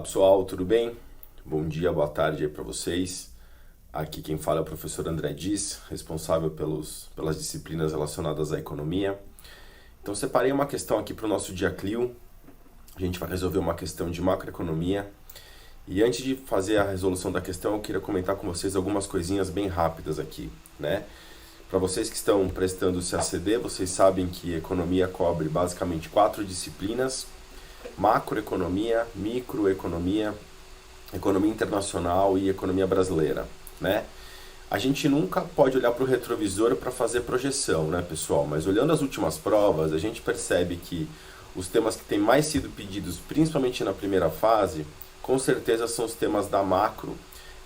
pessoal, tudo bem? Bom dia, boa tarde aí para vocês. Aqui quem fala é o professor André Diz, responsável pelas disciplinas relacionadas à economia. Então separei uma questão aqui para o nosso dia Clio. A gente vai resolver uma questão de macroeconomia. E antes de fazer a resolução da questão, eu queria comentar com vocês algumas coisinhas bem rápidas aqui, né? Para vocês que estão prestando o CACD, vocês sabem que economia cobre basicamente 4 disciplinas: macroeconomia, microeconomia, economia internacional e economia brasileira, né? A gente nunca pode olhar para o retrovisor para fazer projeção, né, pessoal? Mas olhando as últimas provas, a gente percebe que os temas que têm mais sido pedidos, principalmente na primeira fase, com certeza são os temas da macro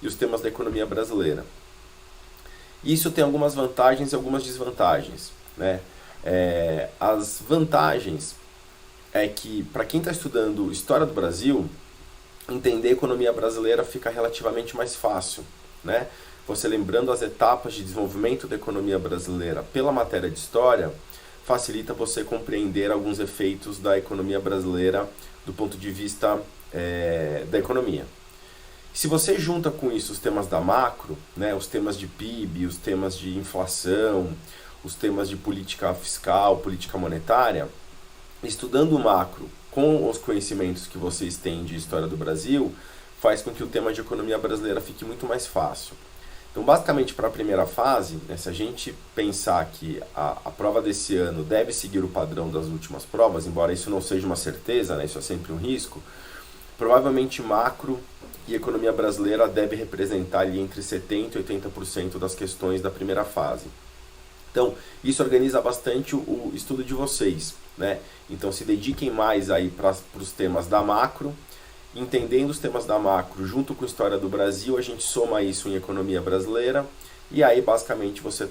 e os temas da economia brasileira. Isso tem algumas vantagens e algumas desvantagens, né? As vantagens é que, para quem está estudando História do Brasil, entender a economia brasileira fica relativamente mais fácil, né? Você lembrando as etapas de desenvolvimento da economia brasileira pela matéria de História, facilita você compreender alguns efeitos da economia brasileira do ponto de vista da economia. Se você junta com isso os temas da macro, né, os temas de PIB, os temas de inflação, os temas de política fiscal, política monetária, estudando o macro com os conhecimentos que vocês têm de história do Brasil, faz com que o tema de economia brasileira fique muito mais fácil. Então, basicamente, para a primeira fase, né, se a gente pensar que a prova desse ano deve seguir o padrão das últimas provas, embora isso não seja uma certeza, né, isso é sempre um risco, provavelmente macro e economia brasileira deve representar ali entre 70% e 80% das questões da primeira fase. Então, isso organiza bastante o estudo de vocês, né? Então, se dediquem mais aí para os temas da macro. Entendendo os temas da macro junto com a história do Brasil, a gente soma isso em economia brasileira e aí, basicamente, você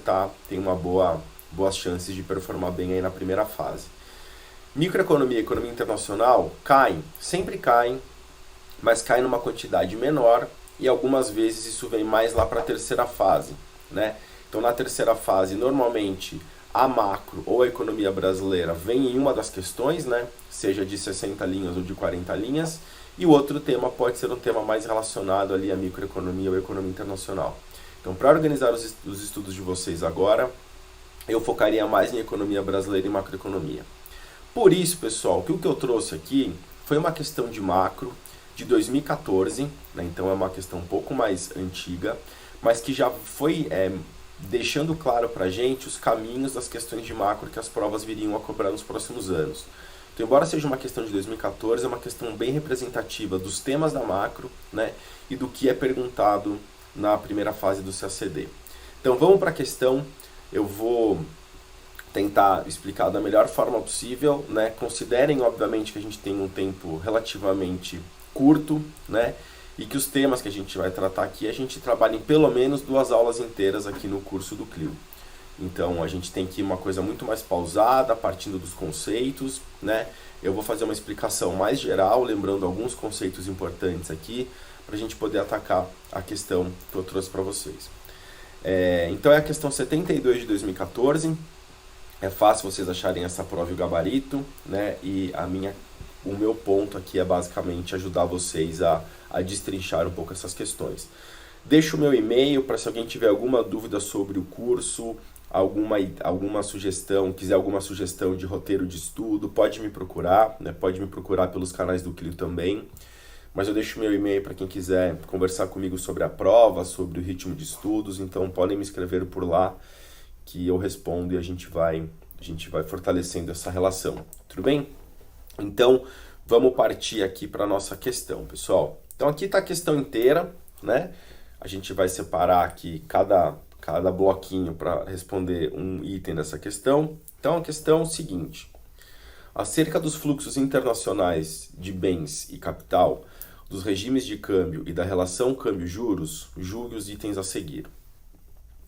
tem uma boas chances de performar bem aí na primeira fase. Microeconomia e economia internacional sempre caem, mas caem numa quantidade menor e algumas vezes isso vem mais lá para a terceira fase, né? Então, na terceira fase, normalmente, a macro ou a economia brasileira vem em uma das questões, né? Seja de 60 linhas ou de 40 linhas, e o outro tema pode ser um tema mais relacionado ali à microeconomia ou economia internacional. Então, para organizar os estudos de vocês agora, eu focaria mais em economia brasileira e macroeconomia. Por isso, pessoal, que o que eu trouxe aqui foi uma questão de macro de 2014, né? Então é uma questão um pouco mais antiga, mas que já foi deixando claro para a gente os caminhos das questões de macro que as provas viriam a cobrar nos próximos anos. Então, embora seja uma questão de 2014, é uma questão bem representativa dos temas da macro, né, e do que é perguntado na primeira fase do CACD. Então, vamos para a questão. Eu vou tentar explicar da melhor forma possível, né? Considerem, obviamente, que a gente tem um tempo relativamente curto, né? E que os temas que a gente vai tratar aqui, a gente trabalha em pelo menos 2 aulas inteiras aqui no curso do Clio. Então, a gente tem que ir uma coisa muito mais pausada, partindo dos conceitos, né? Eu vou fazer uma explicação mais geral, lembrando alguns conceitos importantes aqui, para a gente poder atacar a questão que eu trouxe para vocês. Então, é a questão 72 de 2014. É fácil vocês acharem essa prova e o gabarito, né? E o meu ponto aqui é basicamente ajudar vocês a destrinchar um pouco essas questões. Deixo o meu e-mail para se alguém tiver alguma dúvida sobre o curso, alguma sugestão, quiser alguma sugestão de roteiro de estudo, pode me procurar, né? Pode me procurar pelos canais do Clio também. Mas eu deixo o meu e-mail para quem quiser conversar comigo sobre a prova, sobre o ritmo de estudos, então podem me escrever por lá que eu respondo e a gente vai fortalecendo essa relação. Tudo bem? Então, vamos partir aqui para a nossa questão, pessoal. Então, aqui está a questão inteira, né? A gente vai separar aqui cada bloquinho para responder um item dessa questão. Então, a questão é o seguinte: acerca dos fluxos internacionais de bens e capital, dos regimes de câmbio e da relação câmbio-juros, julgue os itens a seguir.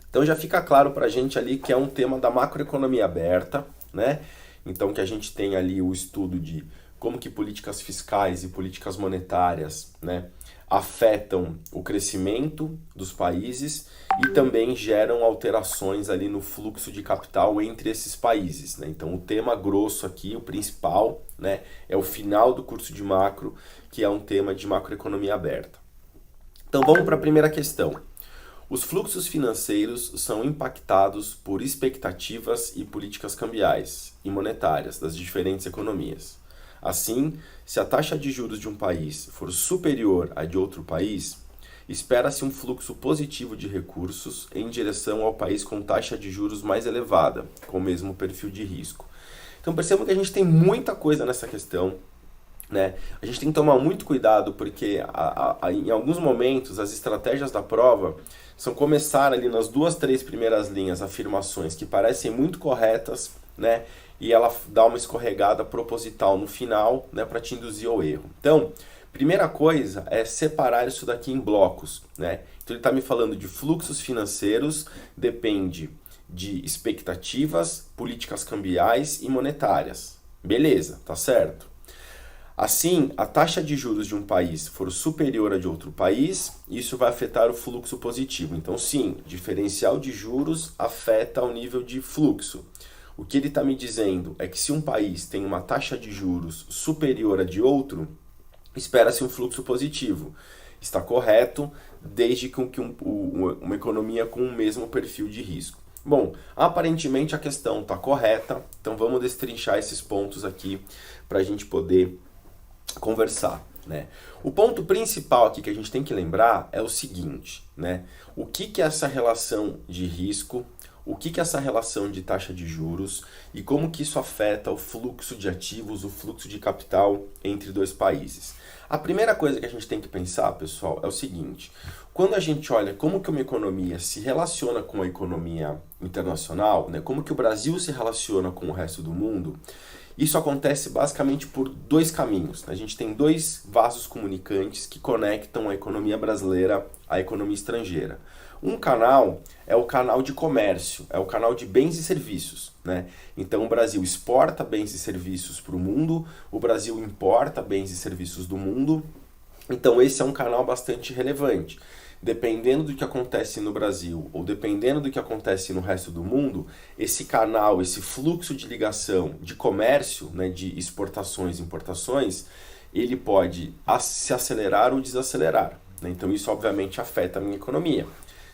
Então, já fica claro para a gente ali que é um tema da macroeconomia aberta, né? Então, que a gente tem ali o estudo de como que políticas fiscais e políticas monetárias, né, afetam o crescimento dos países e também geram alterações ali no fluxo de capital entre esses países, né? Então o tema grosso aqui, o principal, né, é o final do curso de macro, que é um tema de macroeconomia aberta. Então vamos para a primeira questão. Os fluxos financeiros são impactados por expectativas e políticas cambiais e monetárias das diferentes economias. Assim, se a taxa de juros de um país for superior à de outro país, espera-se um fluxo positivo de recursos em direção ao país com taxa de juros mais elevada, com o mesmo perfil de risco. Então percebam que a gente tem muita coisa nessa questão, né? A gente tem que tomar muito cuidado porque em alguns momentos as estratégias da prova são começar ali nas 2, 3 primeiras linhas afirmações que parecem muito corretas, né? E ela dá uma escorregada proposital no final, né, para te induzir ao erro. Então, primeira coisa é separar isso daqui em blocos, né? Então ele está me falando de fluxos financeiros, depende de expectativas, políticas cambiais e monetárias. Beleza, tá certo? Assim, a taxa de juros de um país for superior à de outro país, isso vai afetar o fluxo positivo. Então, sim, diferencial de juros afeta o nível de fluxo. O que ele está me dizendo é que se um país tem uma taxa de juros superior à de outro, espera-se um fluxo positivo. Está correto, desde que uma economia com o mesmo perfil de risco. Bom, aparentemente a questão está correta, então vamos destrinchar esses pontos aqui para a gente poder conversar, né? O ponto principal aqui que a gente tem que lembrar é o seguinte, né? O que é essa relação de risco? O que é essa relação de taxa de juros e como que isso afeta o fluxo de ativos, o fluxo de capital entre dois países? A primeira coisa que a gente tem que pensar, pessoal, é o seguinte: quando a gente olha como que uma economia se relaciona com a economia internacional, né, como que o Brasil se relaciona com o resto do mundo, isso acontece basicamente por 2 caminhos. A gente tem 2 vasos comunicantes que conectam a economia brasileira à economia estrangeira. Um canal é o canal de comércio, é o canal de bens e serviços, né? Então o Brasil exporta bens e serviços para o mundo, o Brasil importa bens e serviços do mundo. Então esse é um canal bastante relevante. Dependendo do que acontece no Brasil ou dependendo do que acontece no resto do mundo, esse canal, esse fluxo de ligação de comércio, né, de exportações e importações, ele pode se acelerar ou desacelerar, né? Então isso obviamente afeta a minha economia.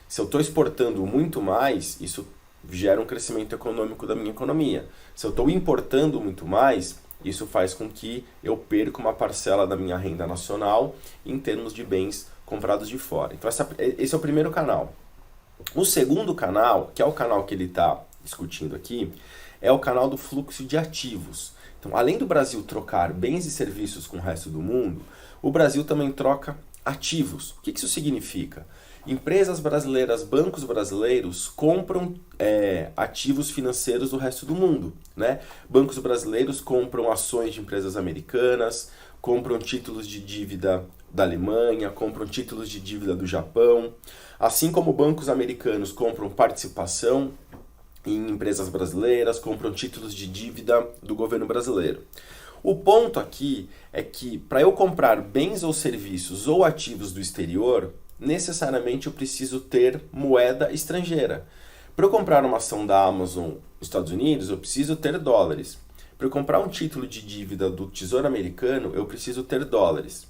Se eu estou exportando muito mais, isso gera um crescimento econômico da minha economia. Se eu estou importando muito mais, isso faz com que eu perca uma parcela da minha renda nacional em termos de bens comprados de fora. Então esse é o primeiro canal. O segundo canal, que é o canal que ele está discutindo aqui, é o canal do fluxo de ativos. Então, além do Brasil trocar bens e serviços com o resto do mundo, o Brasil também troca ativos. O que isso significa? Empresas brasileiras, bancos brasileiros compram ativos financeiros do resto do mundo, né? Bancos brasileiros compram ações de empresas americanas, compram títulos de dívida da Alemanha, compram títulos de dívida do Japão, assim como bancos americanos compram participação em empresas brasileiras, compram títulos de dívida do governo brasileiro. O ponto aqui é que para eu comprar bens ou serviços ou ativos do exterior, necessariamente eu preciso ter moeda estrangeira. Para eu comprar uma ação da Amazon nos Estados Unidos, eu preciso ter dólares. Para eu comprar um título de dívida do Tesouro Americano, eu preciso ter dólares.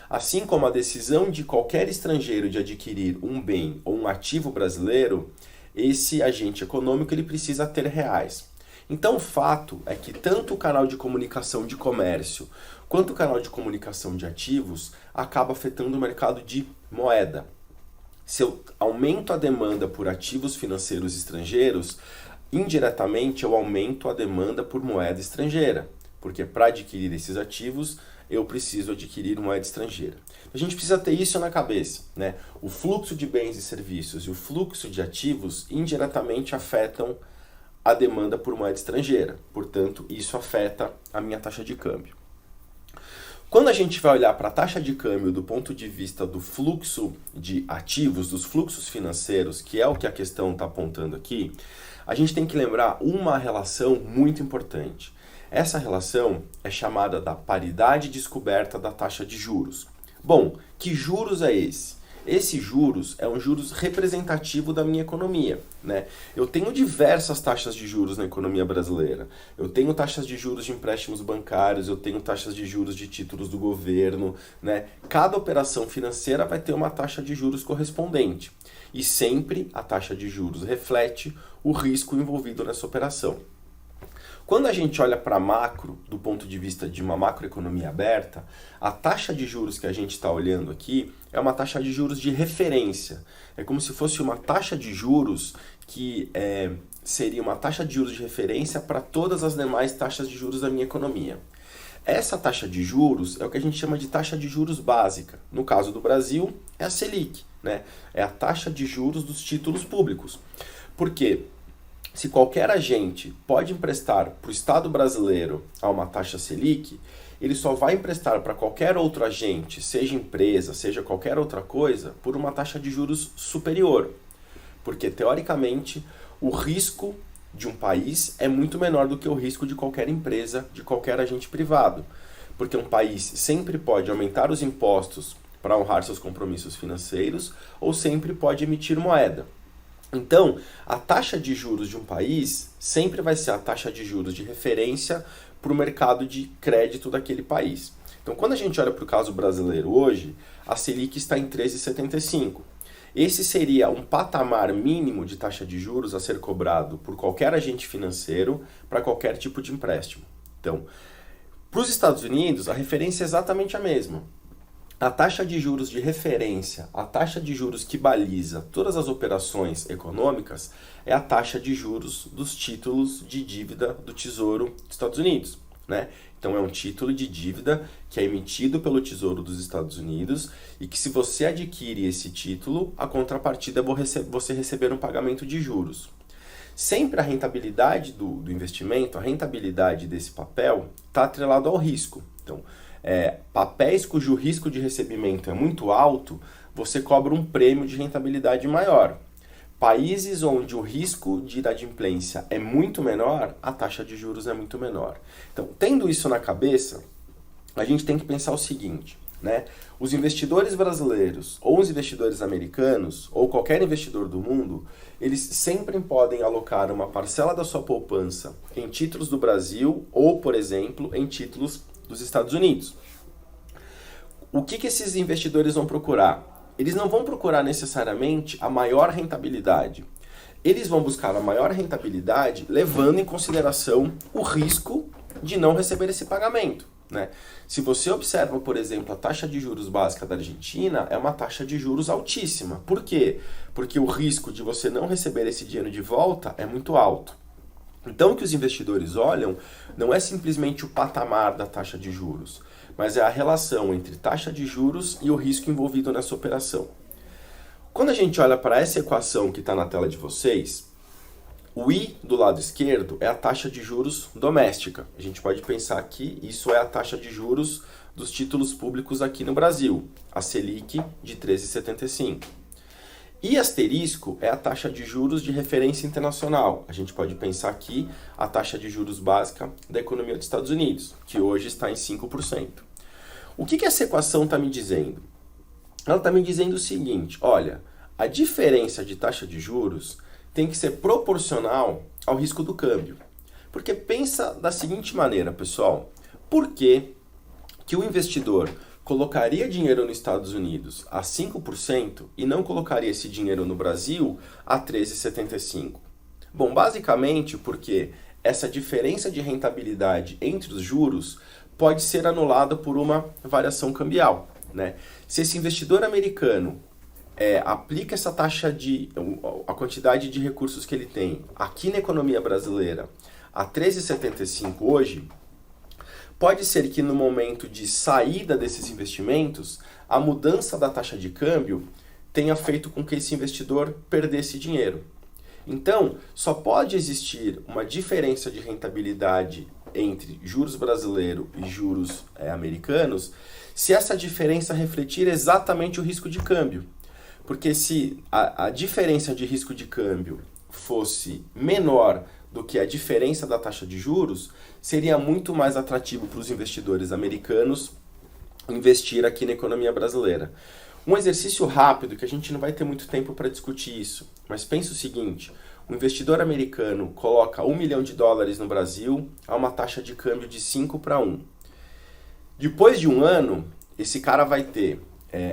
Assim como a decisão de qualquer estrangeiro de adquirir um bem ou um ativo brasileiro, esse agente econômico ele precisa ter reais. Então o fato é que tanto o canal de comunicação de comércio quanto o canal de comunicação de ativos acaba afetando o mercado de moeda. Se eu aumento a demanda por ativos financeiros estrangeiros, indiretamente eu aumento a demanda por moeda estrangeira, porque para adquirir esses ativos eu preciso adquirir moeda estrangeira. A gente precisa ter isso na cabeça, né? O fluxo de bens e serviços e o fluxo de ativos indiretamente afetam a demanda por moeda estrangeira. Portanto, isso afeta a minha taxa de câmbio. Quando a gente vai olhar para a taxa de câmbio do ponto de vista do fluxo de ativos, dos fluxos financeiros, que é o que a questão está apontando aqui, a gente tem que lembrar uma relação muito importante. Essa relação é chamada da paridade descoberta da taxa de juros. Bom, que juros é esse? Esse juros é um juros representativo da minha economia, né? Eu tenho diversas taxas de juros na economia brasileira. Eu tenho taxas de juros de empréstimos bancários, eu tenho taxas de juros de títulos do governo, né? Cada operação financeira vai ter uma taxa de juros correspondente. E sempre a taxa de juros reflete o risco envolvido nessa operação. Quando a gente olha para macro, do ponto de vista de uma macroeconomia aberta, a taxa de juros que a gente está olhando aqui é uma taxa de juros de referência. É como se fosse uma taxa de juros que seria uma taxa de juros de referência para todas as demais taxas de juros da minha economia. Essa taxa de juros é o que a gente chama de taxa de juros básica. No caso do Brasil, é a Selic, né? É a taxa de juros dos títulos públicos. Por quê? Se qualquer agente pode emprestar para o Estado brasileiro a uma taxa Selic, ele só vai emprestar para qualquer outro agente, seja empresa, seja qualquer outra coisa, por uma taxa de juros superior. Porque, teoricamente, o risco de um país é muito menor do que o risco de qualquer empresa, de qualquer agente privado. Porque um país sempre pode aumentar os impostos para honrar seus compromissos financeiros ou sempre pode emitir moeda. Então, a taxa de juros de um país sempre vai ser a taxa de juros de referência para o mercado de crédito daquele país. Então, quando a gente olha para o caso brasileiro hoje, a Selic está em 13,75. Esse seria um patamar mínimo de taxa de juros a ser cobrado por qualquer agente financeiro para qualquer tipo de empréstimo. Então, para os Estados Unidos, a referência é exatamente a mesma. A taxa de juros de referência, a taxa de juros que baliza todas as operações econômicas, é a taxa de juros dos títulos de dívida do Tesouro dos Estados Unidos, né? Então é um título de dívida que é emitido pelo Tesouro dos Estados Unidos e que, se você adquire esse título, a contrapartida é você receber um pagamento de juros. Sempre a rentabilidade do investimento, a rentabilidade desse papel, está atrelado ao risco. Então, papéis cujo risco de recebimento é muito alto, você cobra um prêmio de rentabilidade maior. Países onde o risco de inadimplência é muito menor, a taxa de juros é muito menor. Então, tendo isso na cabeça, a gente tem que pensar o seguinte, né? Os investidores brasileiros, ou os investidores americanos, ou qualquer investidor do mundo, eles sempre podem alocar uma parcela da sua poupança em títulos do Brasil ou, por exemplo, em títulos dos Estados Unidos. O que esses investidores vão procurar? Eles não vão procurar necessariamente a maior rentabilidade. Eles vão buscar a maior rentabilidade levando em consideração o risco de não receber esse pagamento, né? Se você observa, por exemplo, a taxa de juros básica da Argentina, é uma taxa de juros altíssima. Por quê? Porque o risco de você não receber esse dinheiro de volta é muito alto. Então, o que os investidores olham não é simplesmente o patamar da taxa de juros, mas é a relação entre taxa de juros e o risco envolvido nessa operação. Quando a gente olha para essa equação que está na tela de vocês, o I do lado esquerdo é a taxa de juros doméstica. A gente pode pensar que isso é a taxa de juros dos títulos públicos aqui no Brasil, a Selic de 13,75. E asterisco é a taxa de juros de referência internacional. A gente pode pensar aqui a taxa de juros básica da economia dos Estados Unidos, que hoje está em 5%. O que essa equação está me dizendo? Ela está me dizendo o seguinte, olha, a diferença de taxa de juros tem que ser proporcional ao risco do câmbio. Porque pensa da seguinte maneira, pessoal, por que o investidor colocaria dinheiro nos Estados Unidos a 5% e não colocaria esse dinheiro no Brasil a 13,75%? Bom, basicamente porque essa diferença de rentabilidade entre os juros pode ser anulada por uma variação cambial, né? Se esse investidor americano aplica essa taxa a quantidade de recursos que ele tem aqui na economia brasileira a 13,75 hoje, pode ser que no momento de saída desses investimentos, a mudança da taxa de câmbio tenha feito com que esse investidor perdesse dinheiro. Então, só pode existir uma diferença de rentabilidade entre juros brasileiro e juros americanos se essa diferença refletir exatamente o risco de câmbio. Porque se a diferença de risco de câmbio fosse menor do que a diferença da taxa de juros, seria muito mais atrativo para os investidores americanos investir aqui na economia brasileira. Um exercício rápido, que a gente não vai ter muito tempo para discutir isso, mas pensa o seguinte: um investidor americano coloca $1 milhão no Brasil a uma taxa de câmbio de 5-1. Depois de um ano, esse cara vai ter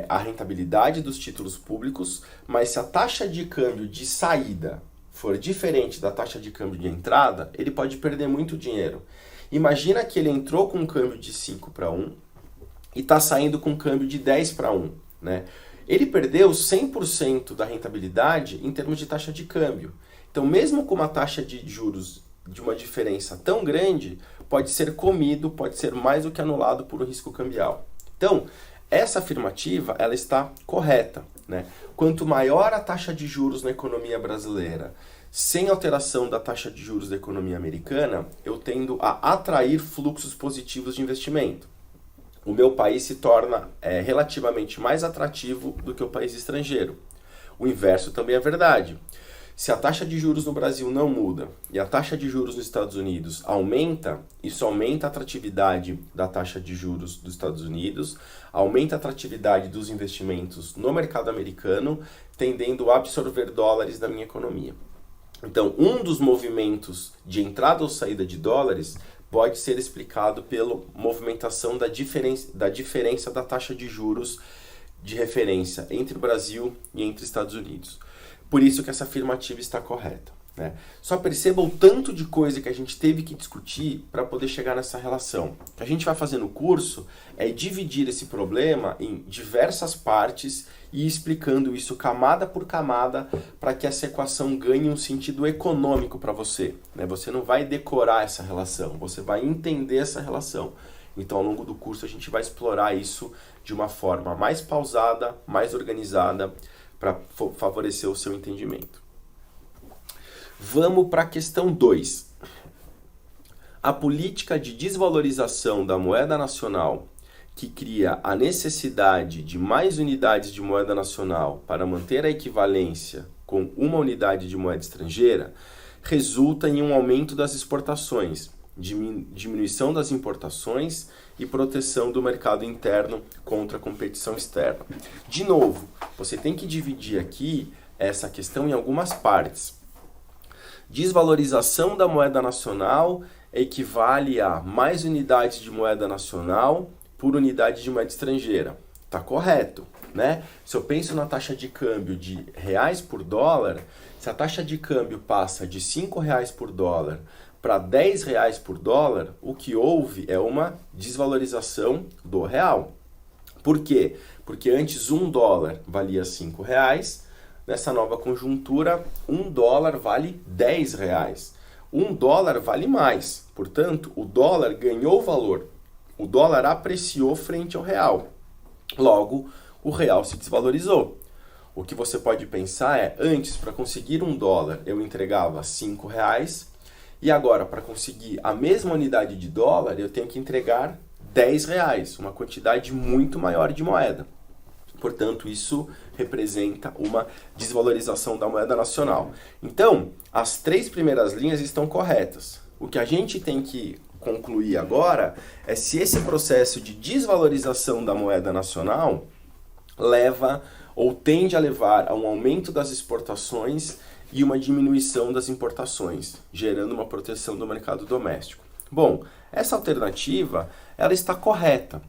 a rentabilidade dos títulos públicos, mas se a taxa de câmbio de saída for diferente da taxa de câmbio de entrada, ele pode perder muito dinheiro. Imagina que ele entrou com um câmbio de 5-1 e está saindo com um câmbio de 10-1, né? Ele perdeu 100% da rentabilidade em termos de taxa de câmbio. Então, mesmo com uma taxa de juros de uma diferença tão grande, pode ser comido, pode ser mais do que anulado por um risco cambial. Então, essa afirmativa, ela está correta, né? Quanto maior a taxa de juros na economia brasileira, sem alteração da taxa de juros da economia americana, eu tendo a atrair fluxos positivos de investimento. O meu país se torna relativamente mais atrativo do que o país estrangeiro. O inverso também é verdade. Se a taxa de juros no Brasil não muda e a taxa de juros nos Estados Unidos aumenta, isso aumenta a atratividade da taxa de juros dos Estados Unidos, aumenta a atratividade dos investimentos no mercado americano, tendendo a absorver dólares da minha economia. Então, um dos movimentos de entrada ou saída de dólares pode ser explicado pela movimentação da diferença da taxa de juros de referência entre o Brasil e entre Estados Unidos. Por isso que essa afirmativa está correta, né? Só perceba o tanto de coisa que a gente teve que discutir para poder chegar nessa relação. O que a gente vai fazer no curso é dividir esse problema em diversas partes e ir explicando isso camada por camada para que essa equação ganhe um sentido econômico para você, né? Você não vai decorar essa relação, você vai entender essa relação. Então, ao longo do curso, a gente vai explorar isso de uma forma mais pausada, mais organizada, para favorecer o seu entendimento. Vamos para a questão 2. A política de desvalorização da moeda nacional, que cria a necessidade de mais unidades de moeda nacional para manter a equivalência com uma unidade de moeda estrangeira, resulta em um aumento das exportações, diminuição das importações e proteção do mercado interno contra a competição externa. De novo, você tem que dividir aqui essa questão em algumas partes. Desvalorização da moeda nacional equivale a mais unidades de moeda nacional por unidade de moeda estrangeira. Tá correto, né? Se eu penso na taxa de câmbio de reais por dólar, se a taxa de câmbio passa de R$5 por dólar para R$10 por dólar, o que houve é uma desvalorização do real. Por quê? Porque antes $1 valia R$5, nessa nova conjuntura $1 vale R$10. $1 vale mais, portanto o dólar ganhou valor, o dólar apreciou frente ao real, logo o real se desvalorizou. O que você pode pensar é, antes para conseguir $1 eu entregava R$5, e agora, para conseguir a mesma unidade de dólar, eu tenho que entregar R$10, uma quantidade muito maior de moeda. Portanto, isso representa uma desvalorização da moeda nacional. Então, as 3 primeiras linhas estão corretas. O que a gente tem que concluir agora é se esse processo de desvalorização da moeda nacional leva ou tende a levar a um aumento das exportações e uma diminuição das importações, gerando uma proteção do mercado doméstico. Bom, essa alternativa, ela está correta,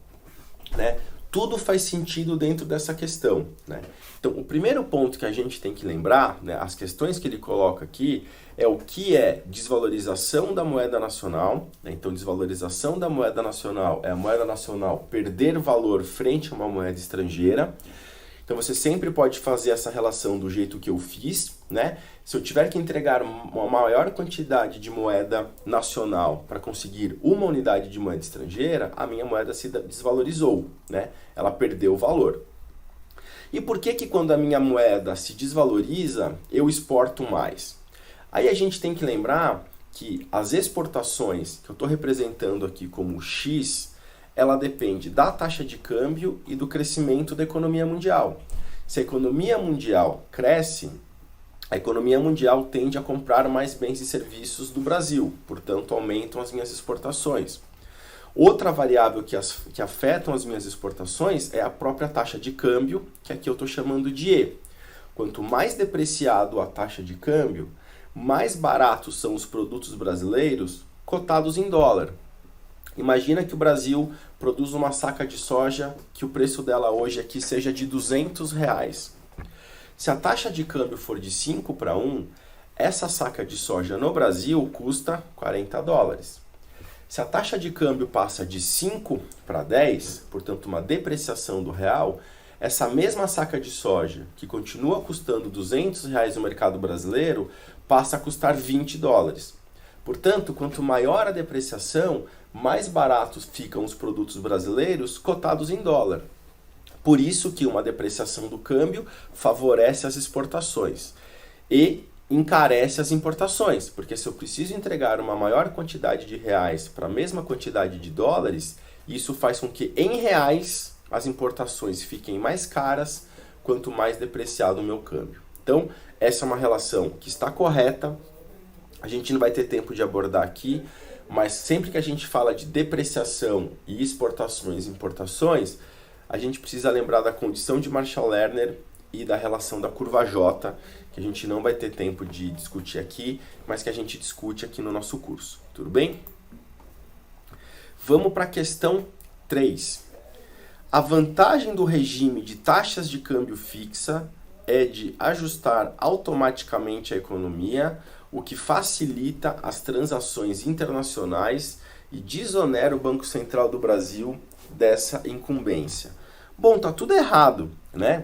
né? Tudo faz sentido dentro dessa questão, né? Então, o primeiro ponto que a gente tem que lembrar, né, as questões que ele coloca aqui, é o que é desvalorização da moeda nacional, né? Então, desvalorização da moeda nacional é a moeda nacional perder valor frente a uma moeda estrangeira. Então, você sempre pode fazer essa relação do jeito que eu fiz, né? Se eu tiver que entregar uma maior quantidade de moeda nacional para conseguir uma unidade de moeda estrangeira, a minha moeda se desvalorizou, né? Ela perdeu valor. E por que quando a minha moeda se desvaloriza, eu exporto mais? Aí a gente tem que lembrar que as exportações, que eu estou representando aqui como X, ela depende da taxa de câmbio e do crescimento da economia mundial. Se a economia mundial cresce, a economia mundial tende a comprar mais bens e serviços do Brasil, portanto aumentam as minhas exportações. Outra variável que afetam as minhas exportações é a própria taxa de câmbio, que aqui eu estou chamando de E. Quanto mais depreciado a taxa de câmbio, mais baratos são os produtos brasileiros cotados em dólar. Imagina que o Brasil produz uma saca de soja que o preço dela hoje aqui seja de R$200. Se a taxa de câmbio for de 5:1, essa saca de soja no Brasil custa $40. Se a taxa de câmbio passa de 5:10, portanto uma depreciação do real, essa mesma saca de soja, que continua custando R$200 no mercado brasileiro, passa a custar $20. Portanto, quanto maior a depreciação, mais baratos ficam os produtos brasileiros cotados em dólar. Por isso que uma depreciação do câmbio favorece as exportações e encarece as importações, porque se eu preciso entregar uma maior quantidade de reais para a mesma quantidade de dólares, isso faz com que em reais as importações fiquem mais caras quanto mais depreciado o meu câmbio. Então, essa é uma relação que está correta, a gente não vai ter tempo de abordar aqui, mas sempre que a gente fala de depreciação e exportações e importações, a gente precisa lembrar da condição de Marshall-Lerner e da relação da curva J, que a gente não vai ter tempo de discutir aqui, mas que a gente discute aqui no nosso curso. Tudo bem? Vamos para a questão 3. A vantagem do regime de taxas de câmbio fixa é de ajustar automaticamente a economia, o que facilita as transações internacionais e desonera o Banco Central do Brasil dessa incumbência. Bom, tá tudo errado, né?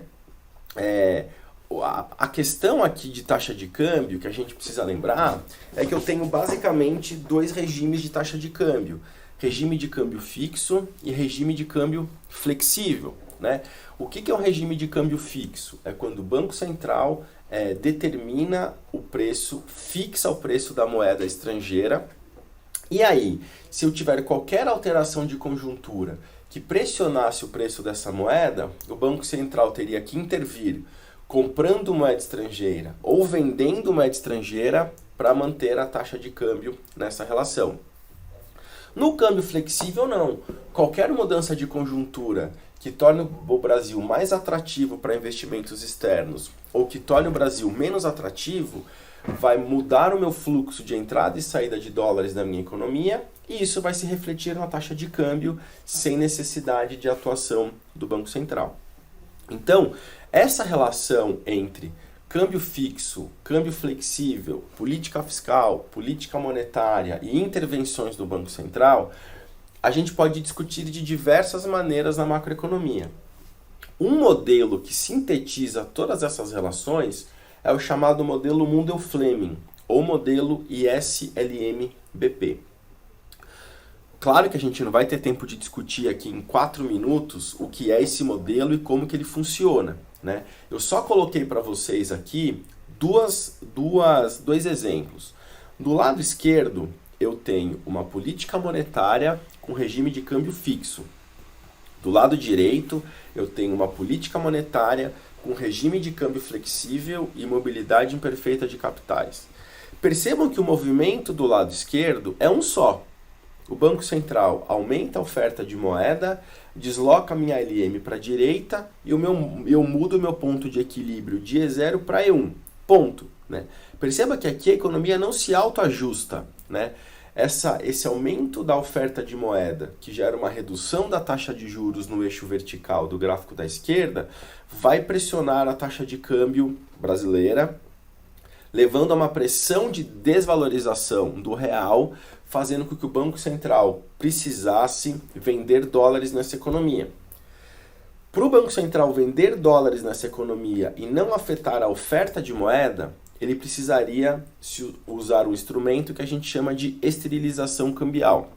A questão aqui de taxa de câmbio que a gente precisa lembrar é que eu tenho basicamente dois regimes de taxa de câmbio. Regime de câmbio fixo e regime de câmbio flexível, né? O que é um regime de câmbio fixo? É quando o Banco Central determina o preço, fixa o preço da moeda estrangeira. E aí, se eu tiver qualquer alteração de conjuntura que pressionasse o preço dessa moeda, o Banco Central teria que intervir comprando moeda estrangeira ou vendendo moeda estrangeira para manter a taxa de câmbio nessa relação. No câmbio flexível, não. Qualquer mudança de conjuntura que torne o Brasil mais atrativo para investimentos externos ou que torne o Brasil menos atrativo, vai mudar o meu fluxo de entrada e saída de dólares na minha economia e isso vai se refletir na taxa de câmbio sem necessidade de atuação do Banco Central. Então, essa relação entre câmbio fixo, câmbio flexível, política fiscal, política monetária e intervenções do Banco Central, a gente pode discutir de diversas maneiras na macroeconomia. Um modelo que sintetiza todas essas relações é o chamado modelo Mundell-Fleming, ou modelo ISLM-BP. Claro que a gente não vai ter tempo de discutir aqui em 4 minutos o que é esse modelo e como que ele funciona, né? Eu só coloquei para vocês aqui dois exemplos. Do lado esquerdo, eu tenho uma política monetária com regime de câmbio fixo. Do lado direito, eu tenho uma política monetária com regime de câmbio flexível e mobilidade imperfeita de capitais. Percebam que o movimento do lado esquerdo é um só. O Banco Central aumenta a oferta de moeda, desloca a minha LM para a direita e eu mudo o meu ponto de equilíbrio de E0 para E1. Ponto. Né? Perceba que aqui a economia não se autoajusta. Né? Esse aumento da oferta de moeda, que gera uma redução da taxa de juros no eixo vertical do gráfico da esquerda, vai pressionar a taxa de câmbio brasileira, levando a uma pressão de desvalorização do real, fazendo com que o Banco Central precisasse vender dólares nessa economia. Para o Banco Central vender dólares nessa economia e não afetar a oferta de moeda, ele precisaria usar um instrumento que a gente chama de esterilização cambial.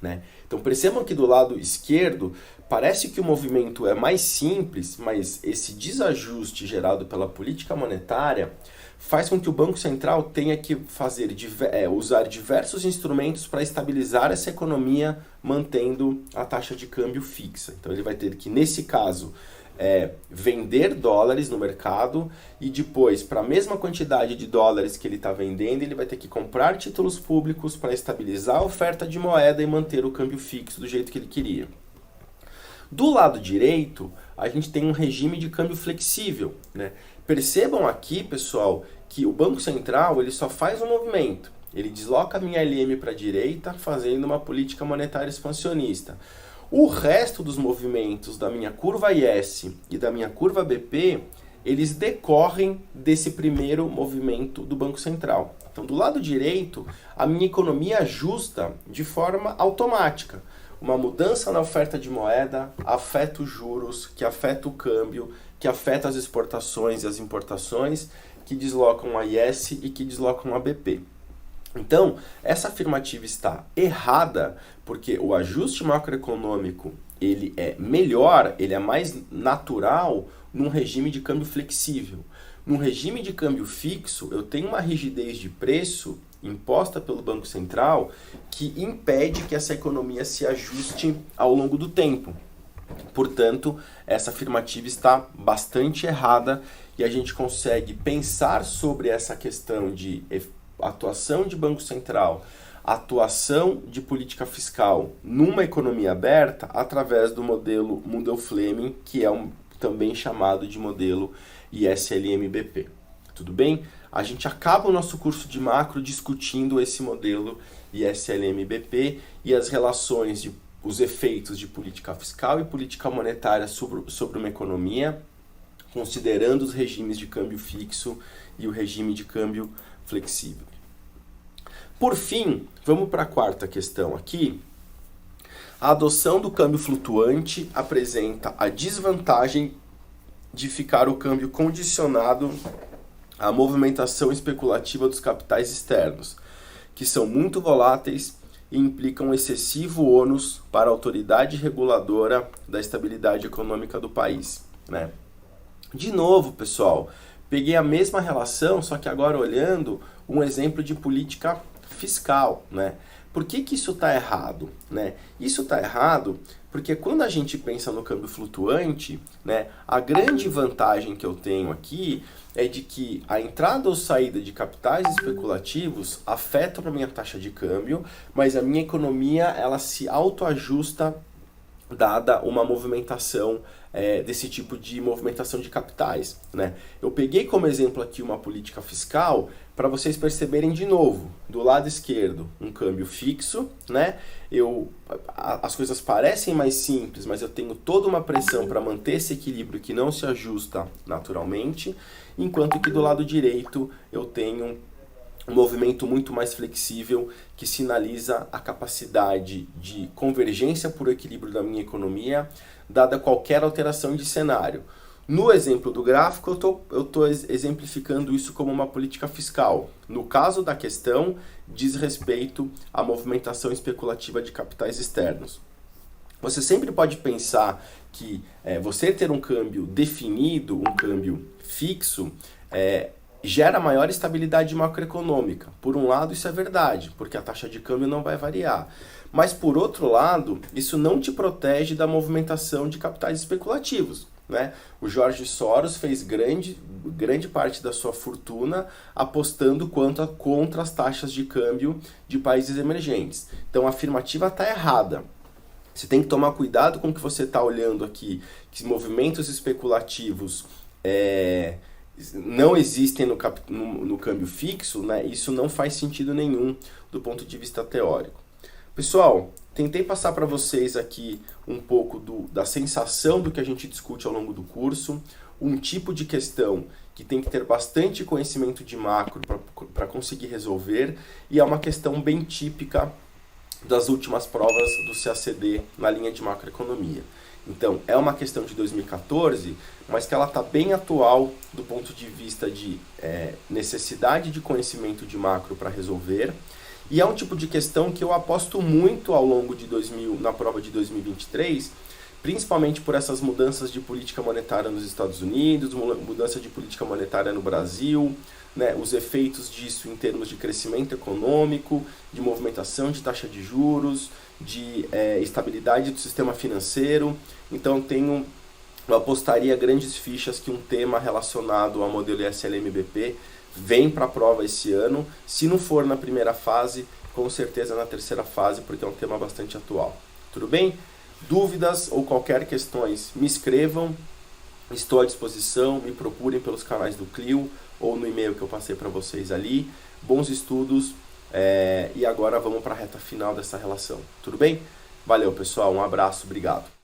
Né? Então percebam que do lado esquerdo parece que o movimento é mais simples, mas esse desajuste gerado pela política monetária faz com que o Banco Central tenha que usar diversos instrumentos para estabilizar essa economia, mantendo a taxa de câmbio fixa. Então ele vai ter que, nesse caso, vender dólares no mercado e depois, para a mesma quantidade de dólares que ele está vendendo, ele vai ter que comprar títulos públicos para estabilizar a oferta de moeda e manter o câmbio fixo do jeito que ele queria. Do lado direito, a gente tem um regime de câmbio flexível, né? Percebam aqui, pessoal, que o Banco Central ele só faz um movimento. Ele desloca a minha LM para a direita, fazendo uma política monetária expansionista. O resto dos movimentos da minha curva IS e da minha curva BP, eles decorrem desse primeiro movimento do Banco Central. Então, do lado direito, a minha economia ajusta de forma automática. Uma mudança na oferta de moeda afeta os juros, que afeta o câmbio, que afeta as exportações e as importações, que deslocam a IS e que deslocam a BP. Então, essa afirmativa está errada, porque o ajuste macroeconômico ele é melhor, ele é mais natural num regime de câmbio flexível. Num regime de câmbio fixo, eu tenho uma rigidez de preço imposta pelo Banco Central que impede que essa economia se ajuste ao longo do tempo. Portanto, essa afirmativa está bastante errada e a gente consegue pensar sobre essa questão de atuação de Banco Central, atuação de política fiscal numa economia aberta através do modelo Mundell-Fleming, que é também chamado de modelo ISLM-BP. Tudo bem? A gente acaba o nosso curso de macro discutindo esse modelo ISLM-BP e as relações, os efeitos de política fiscal e política monetária sobre uma economia, considerando os regimes de câmbio fixo e o regime de câmbio flexível. Por fim, vamos para a quarta questão aqui. A adoção do câmbio flutuante apresenta a desvantagem de ficar o câmbio condicionado à movimentação especulativa dos capitais externos, que são muito voláteis e implicam excessivo ônus para a autoridade reguladora da estabilidade econômica do país, né? De novo, pessoal, peguei a mesma relação, só que agora olhando um exemplo de política fiscal, né? Por que isso está errado, né? Isso está errado porque quando a gente pensa no câmbio flutuante, né, a grande vantagem que eu tenho aqui é de que a entrada ou saída de capitais especulativos afetam a minha taxa de câmbio, mas a minha economia ela se autoajusta dada uma movimentação desse tipo de movimentação de capitais, né? Eu peguei como exemplo aqui uma política fiscal para vocês perceberem de novo, do lado esquerdo, um câmbio fixo, né? As coisas parecem mais simples, mas eu tenho toda uma pressão para manter esse equilíbrio que não se ajusta naturalmente, enquanto que do lado direito eu tenho um movimento muito mais flexível que sinaliza a capacidade de convergência por equilíbrio da minha economia, dada qualquer alteração de cenário. No exemplo do gráfico, eu estou exemplificando isso como uma política fiscal. No caso da questão, diz respeito à movimentação especulativa de capitais externos. Você sempre pode pensar que você ter um câmbio definido, um câmbio fixo, gera maior estabilidade macroeconômica. Por um lado, isso é verdade, porque a taxa de câmbio não vai variar. Mas, por outro lado, isso não te protege da movimentação de capitais especulativos, né? O George Soros fez grande parte da sua fortuna apostando contra as taxas de câmbio de países emergentes. Então, a afirmativa está errada. Você tem que tomar cuidado com o que você está olhando aqui, que movimentos especulativos não existem no câmbio fixo, né? Isso não faz sentido nenhum do ponto de vista teórico. Pessoal, tentei passar para vocês aqui um pouco da sensação do que a gente discute ao longo do curso, um tipo de questão que tem que ter bastante conhecimento de macro para conseguir resolver, e é uma questão bem típica das últimas provas do CACD na linha de macroeconomia. Então, é uma questão de 2014, mas que ela está bem atual do ponto de vista de necessidade de conhecimento de macro para resolver. E é um tipo de questão que eu aposto muito ao longo de na prova de 2023, principalmente por essas mudanças de política monetária nos Estados Unidos, mudança de política monetária no Brasil, né, os efeitos disso em termos de crescimento econômico, de movimentação de taxa de juros, de estabilidade do sistema financeiro. Então, tenho eu apostaria grandes fichas que um tema relacionado ao modelo ISLM-BP vem para a prova esse ano. Se não for na primeira fase, com certeza na terceira fase, porque é um tema bastante atual. Tudo bem? Dúvidas ou qualquer questões, me escrevam. Estou à disposição, me procurem pelos canais do Clio ou no e-mail que eu passei para vocês ali. Bons estudos e agora vamos para a reta final dessa relação. Tudo bem? Valeu, pessoal. Um abraço. Obrigado.